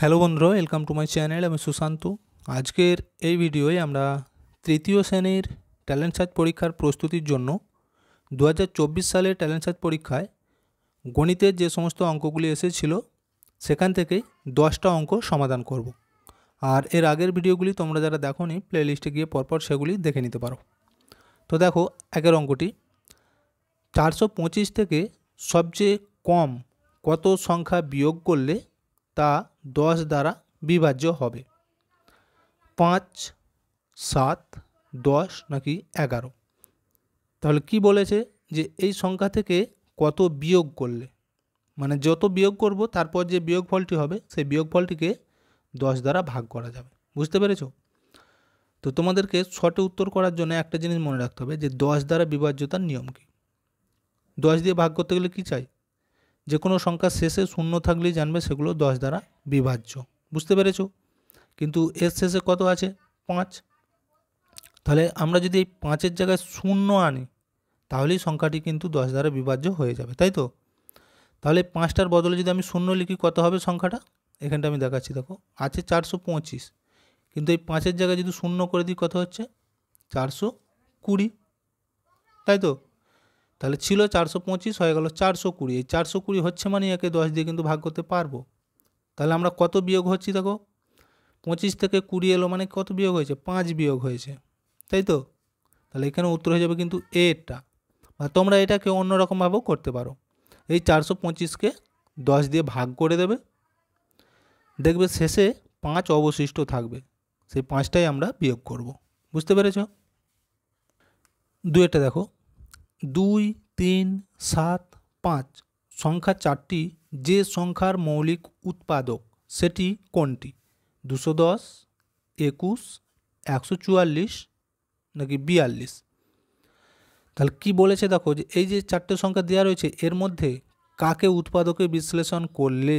Hello বন্ধুরা, welcome to my channel. আমি সুশান্ত। আজকের এই ভিডিওয়ে আমরা তৃতীয় শ্রেণীর ট্যালেন্ট সার্চ পরীক্ষার প্রস্তুতির জন্য 2024 সালের ট্যালেন্ট সার্চ পরীক্ষায় গণিতের যে সমস্ত অঙ্কগুলি এসেছিল সেখান থেকে 10টা অঙ্ক সমাধান করব। আর এর আগের ভিডিওগুলি তোমরা যারা দেখোনি প্লেলিস্টে গিয়ে পরপর সেগুলি দেখে নিতে পারো। তো দেখো, একের অঙ্কটি 425 থেকে সবচেয়ে কম কত সংখ্যা বিয়োগ করলে তা 10 দ্বারা বিভাজ্য হবে? 5, 7, 10 নাকি 11? তাহলে কি বলেছে যে এই সংখ্যা থেকে কত বিয়োগ করলে, মানে যত বিয়োগ করব তারপর যে বিয়োগফলটি হবে সেই বিয়োগফলটিকে 10 দ্বারা ভাগ করা যাবে। বুঝতে পেরেছো? তো তোমাদেরকে শর্টে উত্তর করার জন্য একটা জিনিস মনে রাখতে হবে যে 10 দ্বারা বিভাজ্যতার নিয়ম কী। 10 দিয়ে ভাগ করতে গেলে কী চাই? যে কোনো সংখ্যার শেষে শূন্য থাকলেই জানবে সেগুলো 10 দ্বারা বিভাজ্য। বুঝতে পেরেছো? কিন্তু এর শেষে কত আছে? 5। তাহলে আমরা যদি এই 5-এর জায়গায় শূন্য আনি তাহলেই সংখ্যাটি কিন্তু 10 দ্বারা বিভাজ্য হয়ে যাবে, তাই তো? তাহলে 5টার বদলে যদি আমি শূন্য লিখি কত হবে সংখ্যাটা? এখানটা আমি দেখাচ্ছি, দেখো আছে 425, কিন্তু এই 5-এর জায়গায় যদি শূন্য করে দিই কত হচ্ছে? 420, তাই তো? তাহলে ছিল 425, হয়ে গেল 420। এই 420 হচ্ছে মানে একে 10 দিয়ে কিন্তু ভাগ করতে পারবো। তাহলে আমরা কত বিয়োগ হচ্ছি দেখো, 25 থেকে 20 এলো মানে কত বিয়োগ হয়েছে? 5 বিয়োগ হয়েছে, তাই তো? তাহলে এখানে উত্তর হয়ে যাবে কিন্তু এটা। বা তোমরা এটাকে অন্যরকমভাবেও করতে পারো। এই 425কে 10 দিয়ে ভাগ করে দেবে, দেখবে শেষে 5 অবশিষ্ট থাকবে, সেই 5টাই আমরা বিয়োগ করব। বুঝতে পেরেছ? দুইটা দেখো, 2, 3, 7, 5 সংখ্যা 4টি যে সংখ্যার মৌলিক উৎপাদক সেটি কোনটি? 210, 21, 144 নাকি 42? তাহলে কি বলেছে দেখো, যে এই যে 4টে সংখ্যা দেওয়া রয়েছে এর মধ্যে কাকে উৎপাদকে বিশ্লেষণ করলে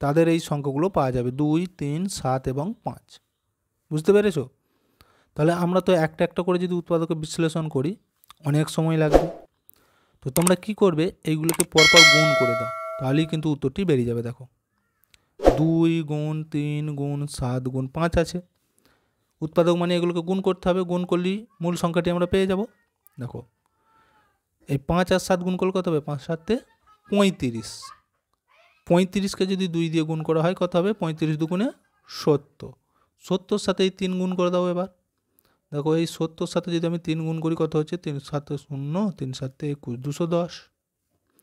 তাদের এই সংখ্যাগুলো পাওয়া যাবে 2, 3, 7 এবং 5। বুঝতে পেরেছো? তাহলে আমরা তো একটা একটা করে যদি উৎপাদকে বিশ্লেষণ করি অনেক সময় লাগবে। তো তোমরা কি করবে, এইগুলোকে পরপর গুণ করে দাও, তাহলেই কিন্তু উত্তরটি বেরিয়ে যাবে। দেখো 2 গুণ 3 গুণ 7 গুণ 5 আছে, উৎপাদক মানে এগুলোকে গুণ করতে হবে, গুণ করলেই মূল সংখ্যাটি আমরা পেয়ে যাব। দেখো এই 5 আর 7 গুণ করলে কত হবে? 5 7 35। 35কে যদি 2 দিয়ে গুণ করা হয় কত হবে? 35 দুগুণে 70। 70-র সাথে এই 3 গুণ করে দাও। এবার দেখো এই 70-র সাথে যদি আমি 3 গুণ করি কত হচ্ছে? 3 7 0, 3 7 21, 210।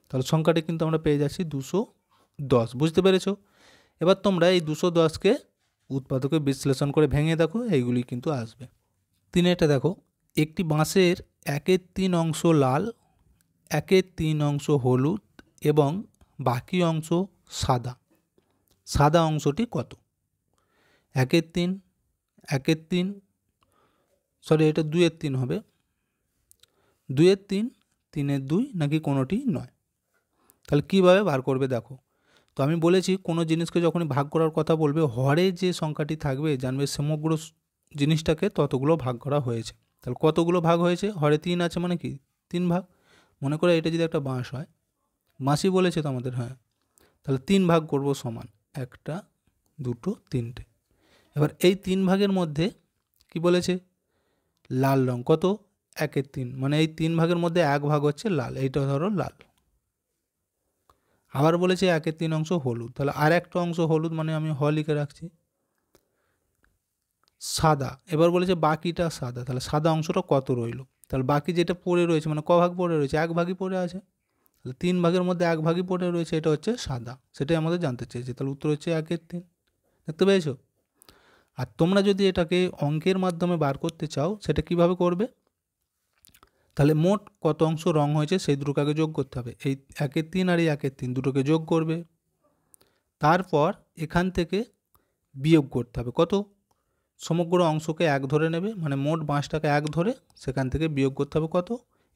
তাহলে সংখ্যাটি কিন্তু আমরা পেয়ে যাচ্ছি 210। বুঝতে পেরেছো? এবার তোমরা এই 210কে উৎপাদকে বিশ্লেষণ করে ভেঙে দেখো, এইগুলি কিন্তু আসবে। 3এটা দেখো, একটি বাঁশের 1/3 অংশ লাল, 1/3 অংশ হলুদ এবং বাকি অংশ সাদা। সাদা অংশটি কত? 1/3, 1/3, সরি এটা 2/3 হবে, 2/3, 3/2 নাকি কোনোটি নয়? তাহলে কীভাবে বার করবে দেখো, তো আমি বলেছি কোনো জিনিসকে যখনই ভাগ করার কথা বলবে হরে যে সংখ্যাটি থাকবে জানবে সমগ্র জিনিসটাকে ততগুলো ভাগ করা হয়েছে। তাহলে কতগুলো ভাগ হয়েছে? হরে 3 আছে মানে কি 3 ভাগ। মনে করে এটা যদি একটা বাঁশ হয়, বাঁশই বলেছে তো আমাদের, হ্যাঁ, তাহলে 3 ভাগ করব সমান 1, 2, 3টে। এবার এই 3 ভাগের মধ্যে কি বলেছে? লাল রং কত? 1/3, মানে এই 3 ভাগের মধ্যে 1 ভাগ হচ্ছে লাল, এইটা ধরো লাল। আবার বলেছে 1/3 অংশ হলুদ, তাহলে আর একটা অংশ হলুদ, মানে আমি হ লিখে রাখছি। সাদা, এবার বলেছে বাকিটা সাদা, তাহলে সাদা অংশটা কত রইল? তাহলে বাকি যেটা পড়ে রয়েছে মানে ক ভাগ পড়ে রয়েছে? 1 ভাগই পড়ে আছে। তাহলে 3 ভাগের মধ্যে 1 ভাগই পড়ে রয়েছে, এটা হচ্ছে সাদা, সেটাই আমাদের জানতে চেয়েছে। তাহলে উত্তর হচ্ছে 1/3। দেখতে পেয়েছো? আর তোমরা যদি এটাকে অঙ্কের মাধ্যমে বার করতে চাও সেটা কিভাবে করবে? তাহলে মোট কত অংশ রং হয়েছে সেই দুটোকে আগে যোগ করতে হবে। এই 1/3 আর এই 1/3 দুটোকে যোগ করবে, তারপর এখান থেকে বিয়োগ করতে হবে কত? সমগ্র অংশকে 1 ধরে নেবে, মানে মোট বাঁশটাকে 1 ধরে সেখান থেকে বিয়োগ করতে হবে কত?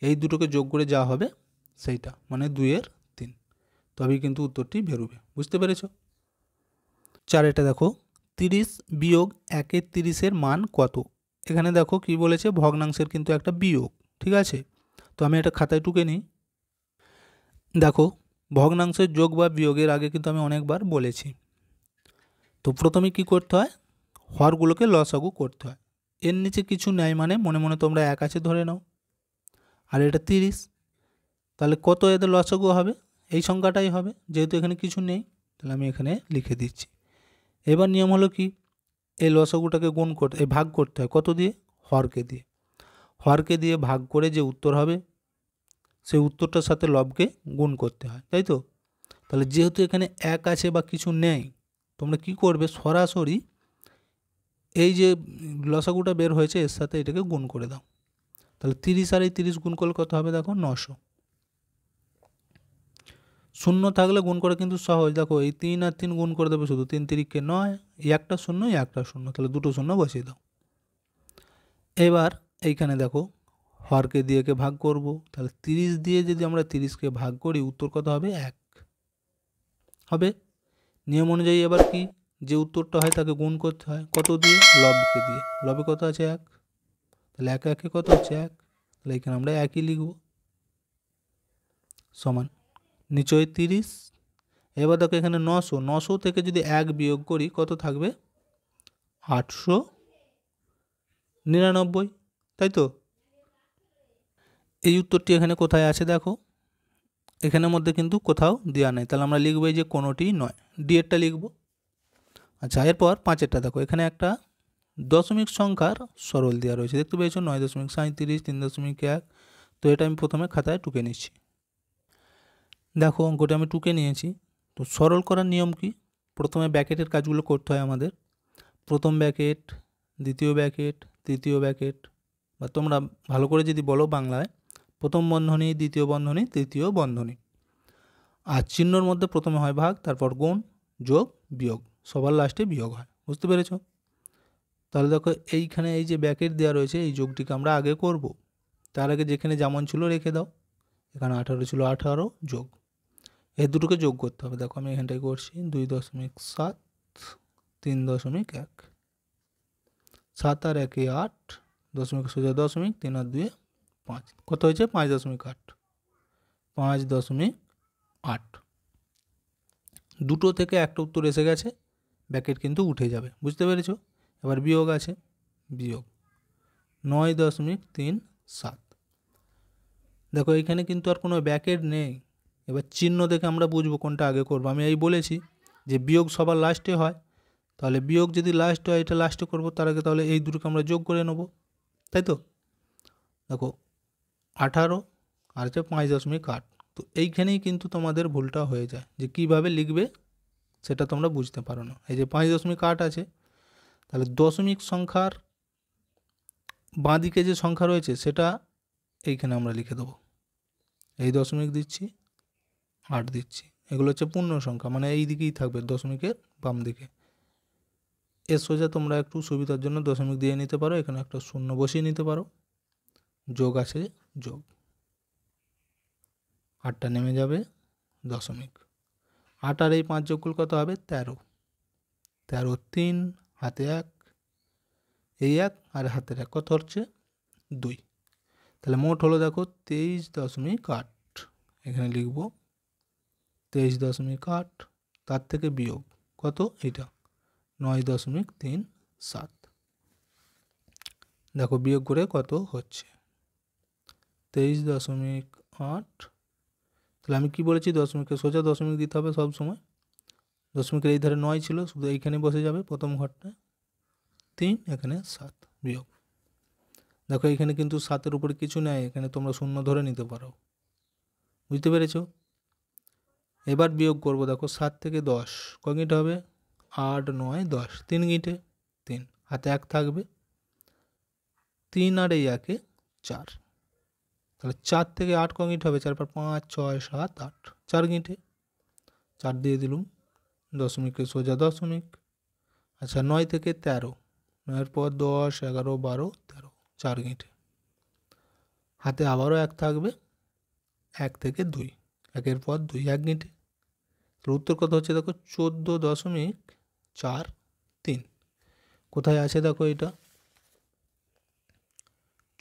এই দুটোকে যোগ করে যা হবে সেইটা, মানে 2/3, তবেই কিন্তু উত্তরটি বেরোবে। বুঝতে পেরেছো? 4এটা দেখো, 30 বিয়োগ 1/30 মান কত? এখানে দেখো কি বলেছে, ভগ্নাংশের কিন্তু একটা বিয়োগ, ঠিক আছে? তো আমি এটা খাতায় টুকে নিই। দেখো ভগ্নাংশের যোগ বা বিয়োগের আগে কিন্তু আমি অনেকবার বলেছি তো প্রথমে কি করতে হয়, হরগুলোকে লসাগু করতে হয়। এর নিচে কিছু নেই মানে মনে মনে তোমরা 1 আছে ধরে নাও, আর এটা 30, তাহলে কত এদের লসাগু হবে, এই সংখ্যাটাই হবে, যেহেতু এখানে কিছু নেই তাহলে আমি এখানে লিখে দিচ্ছি। এবার নিয়ম হলো কি, এই লসাগুটাকে গুণ করতে, এই ভাগ করতে হয় কত দিয়ে, হরকে দিয়ে। হরকে দিয়ে ভাগ করে যে উত্তর হবে সেই উত্তরটার সাথে লবকে গুণ করতে হয়, তাই তো। তাহলে যেহেতু এখানে 1 আছে বা কিছু নেই, তোমরা কি করবে, সরাসরি এই যে লসাগুটা বের হয়েছে এর সাথে এটাকে গুণ করে দাও। তাহলে 30 আর এই 30 গুণ করলে কত হবে দেখো, 900। শূন্য থাকলে গুণ করে কিন্তু সহজ, দেখো এই 3 আর 3 গুণ করে দেবে শুধু, 3 3 9, এই একটা শূন্য এই একটা শূন্য, তাহলে দুটো শূন্য বসিয়ে দাও। এবার এইখানে দেখো হরকে দিয়ে কে ভাগ করব, তাহলে 30 দিয়ে যদি আমরা 30কে ভাগ করি উত্তর কত হবে, 1 হবে। নিয়ম অনুযায়ী এবার কি, যে উত্তরটা হয় তাকে গুণ করতে হয় কত দিয়ে, লবকে দিয়ে। লবে কত আছে, 1, তাহলে 1 1 কত হচ্ছে 1, তাহলে এখানে আমরা 1ই লিখব, সমান নিচয় 30। এবার দেখো এখানে 900 থেকে যদি 1 বিয়োগ করি কত থাকবে, 899, তাই তো। এই উত্তরটি এখানে কোথায় আছে দেখো, এখানের মধ্যে কিন্তু কোথাও দেওয়া নেই, তাহলে আমরা লিখব এই যে কোনোটি নয়, ডি এরটা লিখব। আচ্ছা, এরপর 5এরটা দেখো, এখানে একটা দশমিক সংখ্যার সরল দেওয়া রয়েছে, দেখতে পেয়েছো 9.37, 3.1। তো এটা আমি প্রথমে খাতায় টুকে নিচ্ছি। দেখো অঙ্কটা আমি টুকে নিয়েছি। তো সরল করার নিয়ম কি, প্রথমে ব্যাকেটের কাজগুলো করতে হয় আমাদের। প্রথম ব্যাকেট, দ্বিতীয় ব্যাকেট, তৃতীয় ব্যাকেট, বা তোমরা ভালো করে যদি বলো বাংলায়, প্রথম বন্ধনী, দ্বিতীয় বন্ধনী, তৃতীয় বন্ধনী। আর চিহ্নর মধ্যে প্রথমে হয় ভাগ, তারপর গুণ, যোগ, বিয়োগ, সবার লাস্টে বিয়োগ হয়, বুঝতে পেরেছো। তাহলে দেখো এইখানে এই যে ব্যাকেট দেওয়া রয়েছে এই যোগটিকে আমরা আগে করব, তার আগে যেখানে যেমন ছিল রেখে দাও। এখানে 18 ছিল, 18 যোগ, এই দুটোকে যোগ করতে হবে। দেখো আমি এখানটায় করছি 2.7, 3.1, 7 আর 1 8, দশমিক সোজা দশমিক, 3 আর 2 5, কত হয়েছে 5.8, 5.8। দুটো থেকে একটা উত্তর এসে গেছে, ব্যাকেট কিন্তু উঠে যাবে, বুঝতে পেরেছো। এবার বিয়োগ আছে, বিয়োগ 9.37। দেখো এখানে কিন্তু আর কোনো ব্যাকেট নেই, এবার চিহ্ন দেখে আমরা বুঝবো কোনটা আগে করবো। আমি এই বলেছি যে বিয়োগ সবার লাস্টে হয়, তাহলে বিয়োগ যদি লাস্ট হয় এটা লাস্টে করবো, তার আগে তাহলে এই দুটোকে আমরা যোগ করে নেব, তাই তো। দেখো 18 আর হচ্ছে 5.8, তো এইখানেই কিন্তু তোমাদের ভুলটা হয়ে যায়, যে কিভাবে লিখবে সেটা তোমরা বুঝতে পারো না। এই যে 5.8 আছে, তাহলে দশমিক সংখ্যার বাঁদিকে যে সংখ্যা রয়েছে সেটা এইখানে আমরা লিখে দেবো, এই দশমিক দিচ্ছি, 8 দিচ্ছি, এগুলো হচ্ছে পূর্ণ সংখ্যা, মানে এই দিকেই থাকবে দশমিকের বাম দিকে। এর সোজা তোমরা একটু সুবিধার জন্য দশমিক দিয়ে নিতে পারো, এখানে একটা শূন্য বসিয়ে নিতে পারো, যোগ আছে, যোগ, 8টা নেমে যাবে, দশমিক, 8 আর এই 5 যোগ করলে কত হবে, 13, 13 3, হাতে 1, এই 1 আর হাতের 1 কত হচ্ছে 2, তাহলে মোট হলো দেখো 23.8। এখানে লিখব 23.8, তার থেকে বিয়োগ কত, এটা 9.37। দেখো বিয়োগ করে কত হচ্ছে 23.8। তাহলে আমি কি বলেছি, দশমিকের সোজা দশমিক দিতে হবে সব সময়। দশমিকের এই ধারে 9 ছিল, শুধু এইখানে বসে যাবে প্রথম ঘরটায়, 3, এখানে 7, বিয়োগ। দেখো এখানে কিন্তু 7-এর উপরে কিছু নেই, এখানে তোমরা শূন্য ধরে নিতে পারো, বুঝতে পেরেছো। এবার বিয়োগ করব, দেখো 7 থেকে 10 কয় গিঁটে হবে, 8 9 10, 3 গিঁটে, 3, হাতে 1 থাকবে, 3 আর এই 1 4, তাহলে 4 থেকে 8 কয় গিঁটে হবে, 4 5 6 7 8, 4 গিঁটে, 4 দিয়ে দিলুম, দশমিকের সোজা দশমিক। আচ্ছা 9 থেকে 13, 9-এর পর 10 11 12 13, 4 গিঁটে, হাতে আবারও 1 থাকবে, 1 থেকে 2, 1-এর পর 2, 1 গিঁটে। তাহলে উত্তর কত হচ্ছে দেখো 14.43, কোথায় আছে দেখো এটা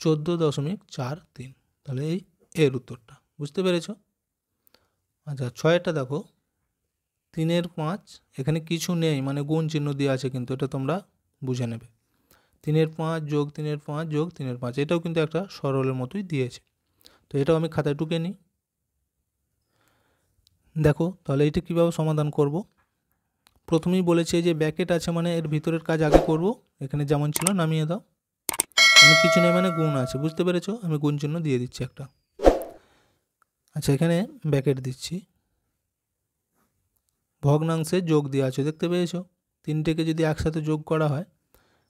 14.43, তাহলে এই এর উত্তরটা, বুঝতে পেরেছ। আচ্ছা 6-এটা দেখো 3-এর 5, এখানে কিছু নেই মানে গুণ চিহ্ন দেওয়া আছে, কিন্তু এটা তোমরা বুঝে নেবে। 3-এর 5 যোগ 3-এর 5 যোগ 3-এর 5, এটাও কিন্তু একটা সরলের মতোই দিয়েছে। তো এটাও আমি খাতায় টুকে নিই। দেখো তাহলে এটা কীভাবে সমাধান করব। প্রথমেই বলেছে যে ব্র্যাকেট আছে মানে এর ভিতরের কাজ আগে করব। এখানে যেমন ছিল নামিয়ে দাও, এখানে কিছু নেই মানে গুণ আছে, বুঝতে পেরেছো? আমি গুণ চিহ্ন দিয়ে দিচ্ছি একটা। আচ্ছা, এখানে ব্র্যাকেট দিচ্ছি, ভগ্নাংশে যোগ দেওয়া আছে, দেখতে পেয়েছো? 3টেকে যদি একসাথে যোগ করা হয়,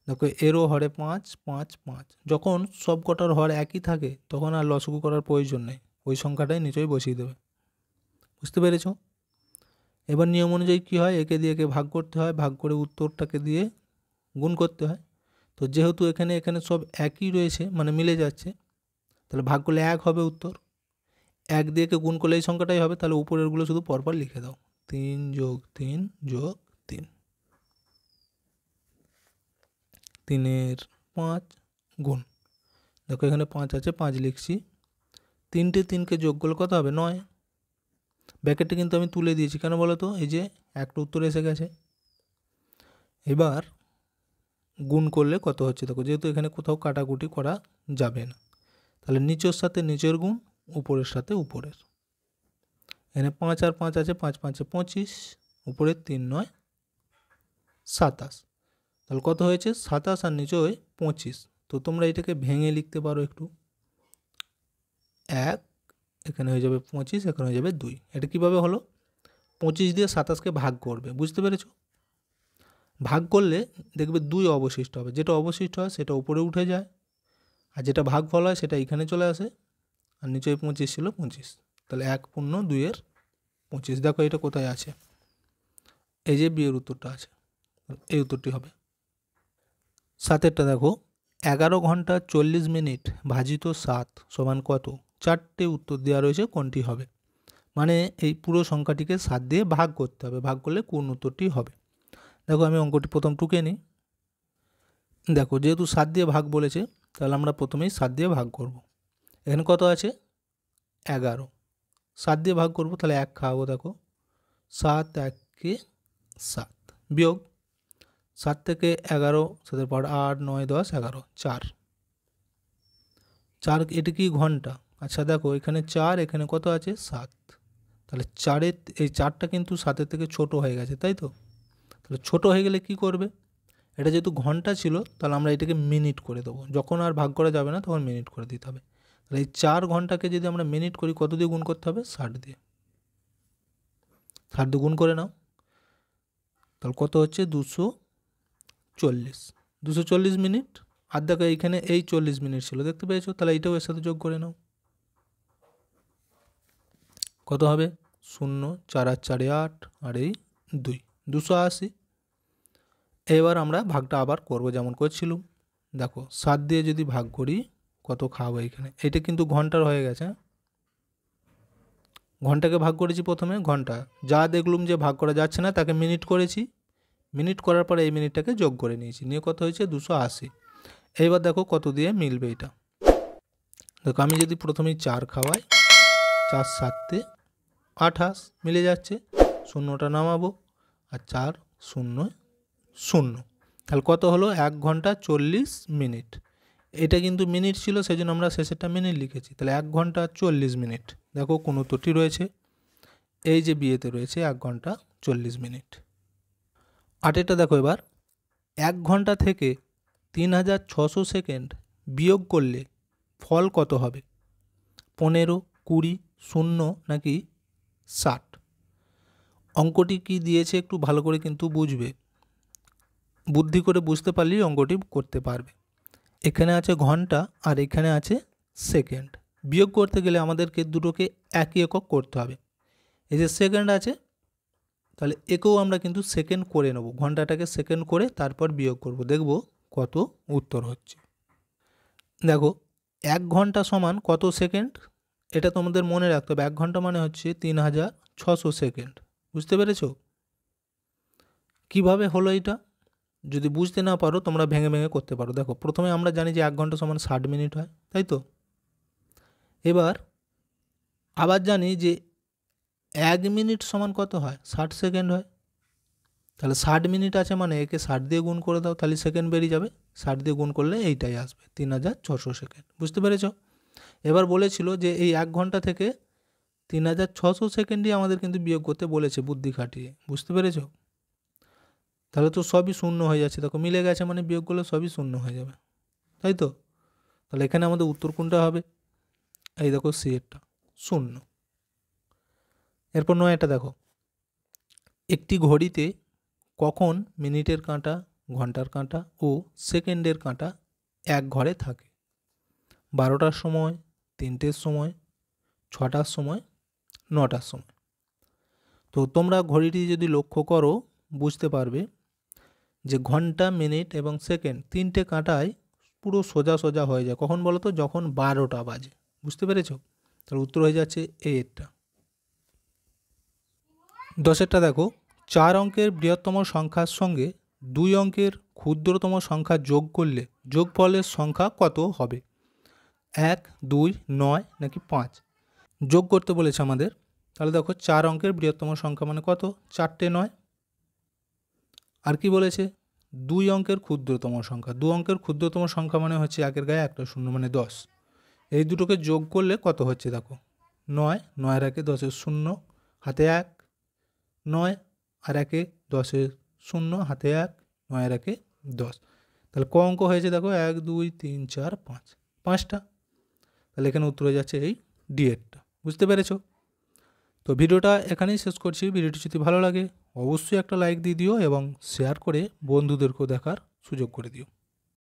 দেখো এরও হরে 5 5 5। যখন সব কটার হর একই থাকে তখন আর লসগু করার প্রয়োজন নেই, ওই সংখ্যাটাই নিচেই বসিয়ে দেবে, বুঝতে পেরেছো? এবার নিয়ম অনুযায়ী কী হয়, একে দিয়ে একে ভাগ করতে হয়, ভাগ করে উত্তরটাকে দিয়ে গুণ করতে হয়। তো যেহেতু এখানে সব একই রয়েছে মানে মিলে যাচ্ছে, তাহলে ভাগ করলে 1 হবে উত্তর। 1 দিয়ে একে গুণ করলে এই সংখ্যাটাই হবে, তাহলে উপরেরগুলো শুধু পরপর লিখে দাও। 3 যোগ 3 যোগ 3, 3-এর 5 গুণ, দেখো এখানে 5 আছে, 5 লিখছি। 3টে 3কে যোগ করলে কত হবে? 9। ব্র্যাকেটটা কিন্তু আমি তুলে দিয়েছি, কেন বলো তো? এই যে একটা উত্তর এসে গেছে। এবার গুণ করলে কত হচ্ছে দেখো, যেহেতু এখানে কোথাও কাটাকুটি করা যাবে না, তাহলে নিচের সাথে নিচের গুণ, উপরের সাথে উপরের। এখানে 5 আর 5 আছে, 5 5 25, উপরে 3 9 27, তাহলে কত হয়েছে? 27 আর নিচে 25। তো তোমরা এটাকে ভেঙে লিখতে পারো একটু। 1 এখানে হয়ে যাবে 25, এখানে হয়ে যাবে 2। এটা কীভাবে হলো? 25 দিয়ে 27কে ভাগ করবে, বুঝতে পেরেছো? ভাগ করলে দেখবে 2 অবশিষ্ট হবে, যেটা অবশিষ্ট হয় সেটা উপরে উঠে যায়, আর যেটা ভাগফল হয় সেটা এখানে চলে আসে, আর নিচে 25 ছিল 25, তাহলে 1 পূর্ণ 2-এর 25। দেখো এটা কোথায় আছে, এই যে বিয়ের উত্তরটা আছে, এই উত্তরটি হবে। 7-এরটা দেখো, 11 ঘন্টা 40 মিনিট ভাজিত 7 সমান কত? 4টে উত্তর দেওয়া রয়েছে, কোনটি হবে? মানে এই পুরো সংখ্যাটিকে 7 দিয়ে ভাগ করতে হবে, ভাগ করলে কোন উত্তরটি হবে। দেখো আমি অঙ্কটি প্রথম টুকে নিই। দেখো যেহেতু 7 দিয়ে ভাগ বলেছে, তাহলে আমরা প্রথমেই 7 দিয়ে ভাগ করব। এখানে কত আছে? 11। 7 দিয়ে ভাগ করব, তাহলে 1 খাওয়াবো। দেখো 7 1 7, বিয়োগ 7 থেকে 11 7-এর পর 8 9 10 11, 4 4, এটি কি ঘন্টা? আচ্ছা দেখো এখানে 4, এখানে কত আছে? 7, তাহলে 4-এর এই 4টা কিন্তু 7-এর থেকে ছোট হয়ে গেছে, তাই তো? তাহলে ছোট হয়ে গেলে কি করবে? এটা যেহেতু ঘন্টা ছিল, তাহলে আমরা এটাকে মিনিট করে দেবো, যখন আর ভাগ করা যাবে না তখন মিনিট করে দিতে হবে। তাহলে এই 4 ঘন্টাকে যদি আমরা মিনিট করি, কত দিয়ে গুণ করতে হবে? 60 দিয়ে। 60 দিয়ে গুণ করে নাও, তাহলে কত হচ্ছে? 240। 240 মিনিট। আর দেখো এইখানে এই 40 মিনিট ছিল, দেখতে পেয়েছো? তাহলে এইটাও এর সাথে যোগ করে নাও, কত হবে? 0 4 আর 4 8, আর এই 2 280। এবার আমরা ভাগটা আবার করব যেমন করছিলাম। দেখো 7 দিয়ে যদি ভাগ করি, কত খাবো এখানে? এটা কিন্তু ঘন্টার হয়ে গেছে, ঘন্টাকে ভাগ করেছি প্রথমে, ঘন্টা যা দেখলুম যে ভাগ করা যাচ্ছে না তাকে মিনিট করেছি, মিনিট করার পরে এই মিনিটটাকে যোগ করে নিয়েছি, নিয়ে কত হয়েছে? 280। এইবার দেখো কত দিয়ে মিলবে এটা। দেখো আমি যদি প্রথমেই 4 খাওয়াই, 4 7 28 মিলে যাচ্ছে, 0টা নামাবো, আর 4 0 0, তাহলে কত হলো? 1 ঘন্টা 40 মিনিট। এটা কিন্তু মিনিট ছিল, সেই জন্য আমরা শেষেরটা মিনিট লিখেছি, তাহলে 1 ঘন্টা 40 মিনিট। দেখো কোন উত্তরটি রয়েছে, এই যে বিয়েতে রয়েছে 1 ঘন্টা 40 মিনিট। 8-এটা দেখো, এবার 1 ঘন্টা থেকে 3600 সেকেন্ড বিয়োগ করলে ফল কত হবে? 15 20 0 নাকি 60? অঙ্কটি কি দিয়েছে একটু ভালো করে কিন্তু বুঝবে, বুদ্ধি করে বুঝতে পারলেই অঙ্কটি করতে পারবে। এখানে আছে ঘন্টা আর এখানে আছে সেকেন্ড, বিয়োগ করতে গেলে আমাদেরকে দুটোকে একই একক করতে হবে। এই যে সেকেন্ড আছে, তাহলে একেও আমরা কিন্তু সেকেন্ড করে নেব, ঘন্টাটাকে সেকেন্ড করে তারপর বিয়োগ করব, দেখব কত উত্তর হচ্ছে। দেখো 1 ঘন্টা সমান কত সেকেন্ড, এটা তোমাদের মনে রাখতে হবে। 1 ঘন্টা মানে হচ্ছে 3600 সেকেন্ড, বুঝতে পেরেছো? কিভাবে হলো এটা? যদি বুঝতে না পারো তোমরা ভেঙে ভেঙে করতে পারো। দেখো প্রথমে আমরা জানি যে 1 ঘন্টা সমান 60 মিনিট হয়, তাই তো? এবার আবার জানি যে 1 মিনিট সমান কত হয়? 60 সেকেন্ড হয়। তাহলে 60 মিনিট আছে মানে একে 60 দিয়ে গুণ করে দাও, তাহলে সেকেন্ড বেরিয়ে যাবে। 60 দিয়ে গুণ করলে এইটাই আসবে 3600 সেকেন্ড। বুঝতে পেরেছ? এবার বলেছিল যে এই 1 ঘন্টা থেকে 3600 সেকেন্ডই আমাদের কিন্তু বিয়োগ করতে বলেছে বুদ্ধি খাটিয়ে। বুঝতে পেরেছ? তাহলে তো সবই শূন্য হয়ে যাচ্ছে, দেখো মিলে গেছে মানে বিয়োগ করলে সবই শূন্য হয়ে যাবে, তাই তো? তাহলে এখানে আমাদের উত্তর কোনটা হবে? এই দেখো সি এরটা, শূন্য। এরপর 9টা দেখো, একটি ঘড়িতে কখন মিনিটের কাঁটা, ঘন্টার কাঁটা ও সেকেন্ডের কাঁটা এক ঘরে থাকে? 12টার সময়, 3টের সময়, 6টার সময়, 9টার সময়। তো তোমরা ঘড়িটি যদি লক্ষ্য করো বুঝতে পারবে যে ঘন্টা, মিনিট এবং সেকেন্ড 3টে কাঁটায় পুরো সোজা সোজা হয়ে যায়। কখন বলো তো? যখন 12টা বাজে। বুঝতে পেরেছ? তার উত্তর হয়ে যাচ্ছে এরটা। 10এরটা দেখো, 4 অঙ্কের বৃহত্তম সংখ্যার সঙ্গে 2 অঙ্কের ক্ষুদ্রতম সংখ্যা যোগ করলে যোগফলের সংখ্যা কত হবে? 1, 2, 9 নাকি 5? যোগ করতে বলেছে আমাদের। তাহলে দেখো 4 অঙ্কের বৃহত্তম সংখ্যা মানে কত? 4টে 9। আর কি বলেছে? 2 অঙ্কের ক্ষুদ্রতম সংখ্যা। 2 অঙ্কের ক্ষুদ্রতম সংখ্যা মানে হচ্ছে 1-এর গায়ে একটা শূন্য মানে 10। এই দুটোকে যোগ করলে কত হচ্ছে দেখো? 9, 9 এর 1-এ 10-এর 0, হাতে 1, 9 আর 1-এ 10-এর 0, হাতে 1, 9 এর 1-এ 10। তাহলে ক অঙ্ক হয়েছে দেখো? 1, 2, 3, 4, 5, 5টা। তাহলে এখানে উত্তর হয়ে যাচ্ছে এই ডি এরটা। বুঝতে পেরেছো? তো ভিডিওটা এখানেই শেষ করছি। ভিডিওটি যদি ভালো লাগে অবশ্যই একটা লাইক দিয়ে দিও এবং শেয়ার করে বন্ধুদেরকেও দেখার সুযোগ করে দিও।